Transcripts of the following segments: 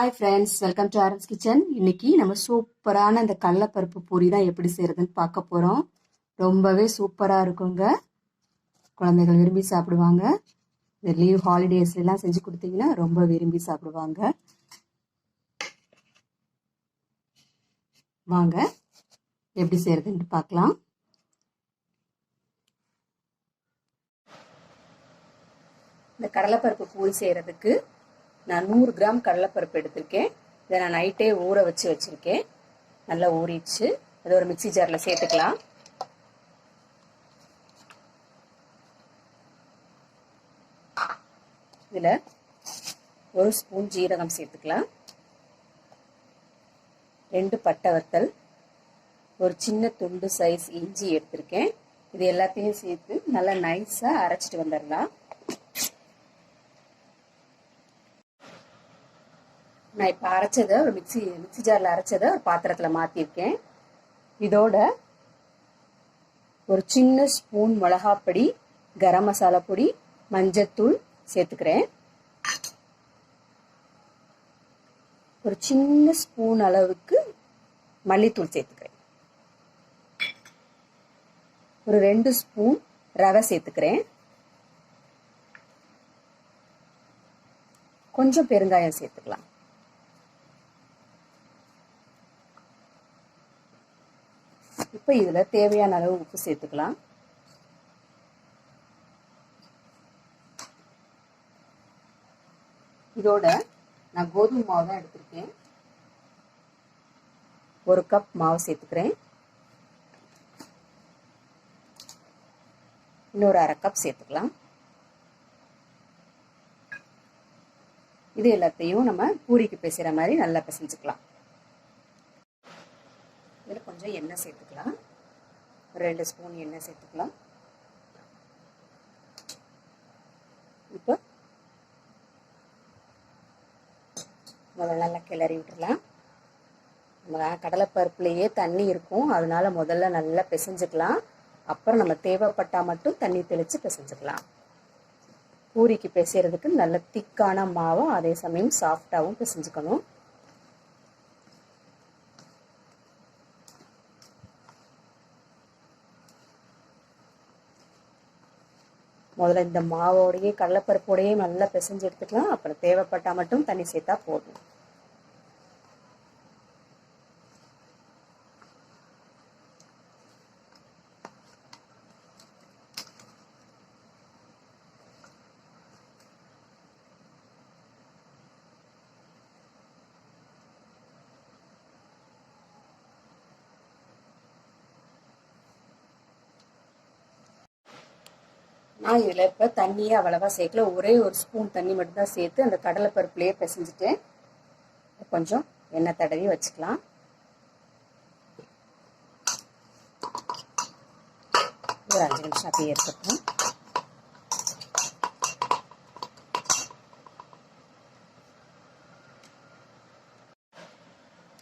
Hi friends, welcome to Aaron's kitchen. இன்னைக்கு நம்ம சூப்பரான இந்த கடலைப்பருப்பு பூரி தான் எப்படி செய்யறதுன்னு பார்க்க போறோம். ரொம்பவே சூப்பராக இருக்குங்க. குழந்தைகள் விரும்பி சாப்பிடுவாங்க. இந்த லீவ் ஹாலிடேஸ்லாம் செஞ்சு கொடுத்தீங்கன்னா ரொம்ப விரும்பி சாப்பிடுவாங்க. வாங்க எப்படி செய்யறதுன்னு பார்க்கலாம். இந்த கடலைப்பருப்பு பூரி செய்யறதுக்கு நான் 100 கிராம் கடலைப்பருப்பு எடுத்திருக்கேன். இதை நான் நைட்டே ஊற வச்சிருக்கேன். நல்லா ஊறிடுச்சு. அதை ஒரு மிக்சி ஜாரில் சேர்த்துக்கலாம். இதில் 1 ஸ்பூன் ஜீரகம் சேர்த்துக்கலாம். 2 பட்டை வத்தல், ஒரு சின்ன துண்டு சைஸ் இஞ்சி எடுத்திருக்கேன். இது எல்லாத்தையும் சேர்த்து நல்லா நைஸாக அரைச்சிட்டு வந்துடலாம். நான் இப்போ அரைச்சதை ஒரு மிக்சி ஜாரில் அரைச்சதை ஒரு பாத்திரத்தில் மாற்றிருக்கேன். இதோட ஒரு சின்ன ஸ்பூன் மிளகாப்பொடி, கரம் மசாலா பொடி, மஞ்சத்தூள் சேர்த்துக்கிறேன். ஒரு சின்ன ஸ்பூன் அளவுக்கு மல்லித்தூள் சேர்த்துக்கிறேன். ஒரு 2 ஸ்பூன் ரவை சேர்த்துக்கிறேன். கொஞ்சம் பெருங்காயம் சேர்த்துக்கலாம். இப்போ இதில் தேவையான அளவு உப்பு சேர்த்துக்கலாம். இதோட நான் கோதுமை மாவு தான் எடுத்திருக்கேன். 1 கப் மாவு சேர்த்துக்கிறேன். இன்னொரு 1/2 கப் சேர்த்துக்கலாம். இது எல்லாத்தையும் நம்ம பூரிக்கு பிசைகிற மாதிரி நல்லா பிசைஞ்சுக்கலாம். இதில் கொஞ்சம் எண்ணெய் சேர்த்துக்கலாம். 2 ஸ்பூன் எண்ணெய் சேர்த்துக்கலாம். இப்போ முதல்ல நல்லா கிளறி விட்டுடலாம். நம்ம கடலைப்பருப்புலேயே தண்ணி இருக்கும், அதனால முதல்ல நல்லா பிசைஞ்சுக்கலாம். அப்புறம் நம்ம தேவைப்பட்டால் மட்டும் தண்ணி தெளித்து பிசைஞ்சுக்கலாம். பூரிக்கு பிசைறதுக்கு நல்ல திக்கான மாவும் அதே சமயம் சாஃப்டாகவும் பிசைஞ்சுக்கணும். முதல்ல இந்த மாவோடையே கடலைப்பருப்போடையே நல்லா பிசைஞ்சு எடுத்துக்கலாம். அப்புறம் தேவைப்பட்டால் மட்டும் தண்ணி சேர்த்தா போதும். நான் இதில் இப்போ தண்ணியே அவ்வளவா சேர்க்கல. ஒரே 1 ஸ்பூன் தண்ணி மட்டும்தான் சேர்த்து அந்த கடலைப்பருப்புலேயே பிசைஞ்சிட்டேன். கொஞ்சம் எண்ணெய் தடவி வச்சுக்கலாம். ஒரு 5 நிமிஷம் அப்படியே இருக்கட்டும்.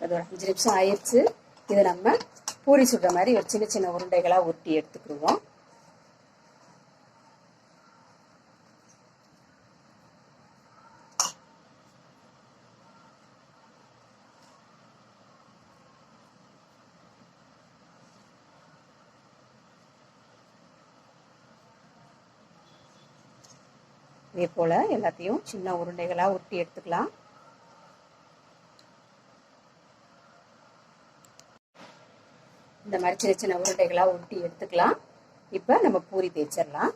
அது ஒரு 5 நிமிஷம் ஆயிடுச்சு. இதை நம்ம பூரி சுடுற மாதிரி ஒரு சின்ன சின்ன உருண்டைகளாக உருட்டி எடுத்துக்கிடுவோம். இதே போல் எல்லாத்தையும் சின்ன உருண்டைகளாக உருட்டி எடுத்துக்கலாம். இந்த மாதிரி சின்ன சின்ன உருண்டைகளாக உருட்டி எடுத்துக்கலாம். இப்போ நம்ம பூரி தேய்ச்சிடலாம்.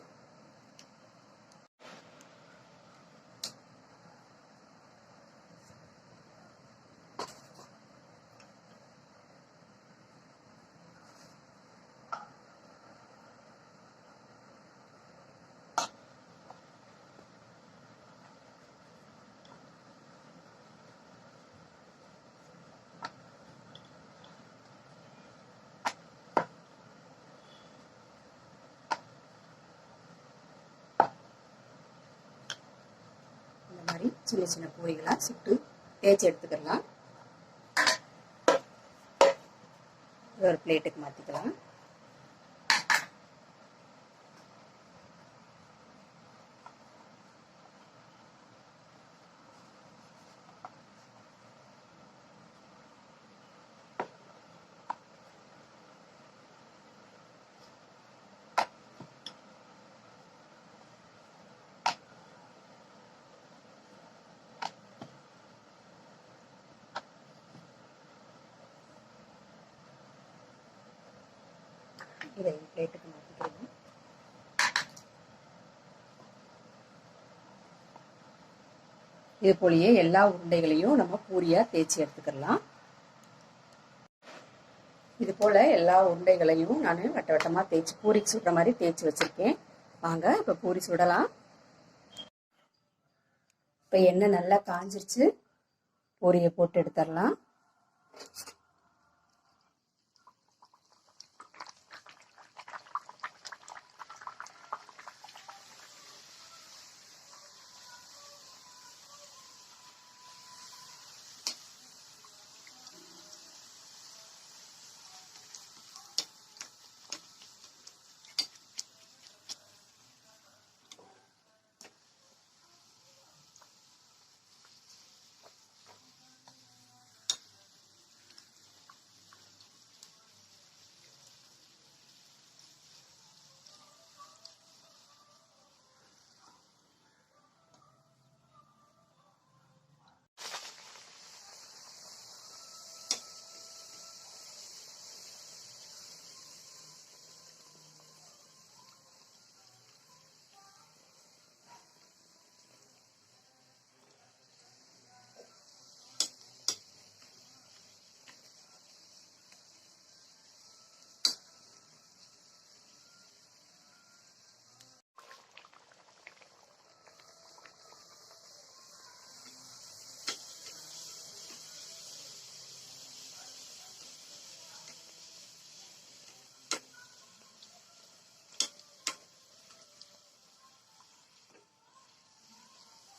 மாதிரி சின்ன சின்ன பூரிகளாக சுட்டு தேய்ச்சி எடுத்துக்கலாம். ஒரு பிளேட்டுக்கு மாற்றிக்கலாம். இதை பிளேட்டுக்கு மாற்றிக்கலாம். இது போலயே எல்லா உருண்டைகளையும் நம்ம பூரியா தேய்ச்சி எடுத்துக்கலாம். இது போல எல்லா உருண்டைகளையும் நான் வட்ட வட்டமா தேய்ச்சி பூரிக்கு சுடுற மாதிரி தேய்ச்சி வச்சிருக்கேன். வாங்க இப்ப பூரி சுடலாம். இப்ப எண்ணெய் நல்லா காஞ்சிருச்சு. பூரியை போட்டு எடுத்துடலாம்.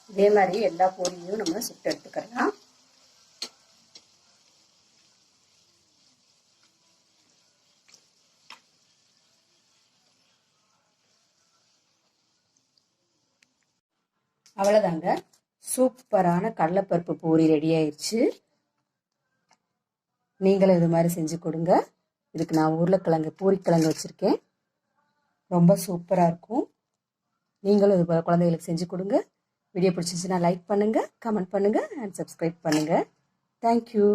இதே மாதிரி எல்லா பூரியும் நம்ம சுட்டு எடுத்துக்கலாம். அவ்வளவுதாங்க, சூப்பரான கடலைப்பருப்பு பூரி ரெடி ஆயிடுச்சு. நீங்களும் இது மாதிரி செஞ்சு கொடுங்க. இதுக்கு நான் உருளைக்கிழங்கு பூரிக்கிழங்கு வச்சிருக்கேன். ரொம்ப சூப்பரா இருக்கும். நீங்களும் இது போல குழந்தைகளுக்கு செஞ்சு கொடுங்க. வீடியோ பிடிச்சிருந்துச்சுன்னா லைக் பண்ணுங்க, கமெண்ட் பண்ணுங்க அண்ட் சப்ஸ்கிரைப் பண்ணுங்க. தேங்க்யூ.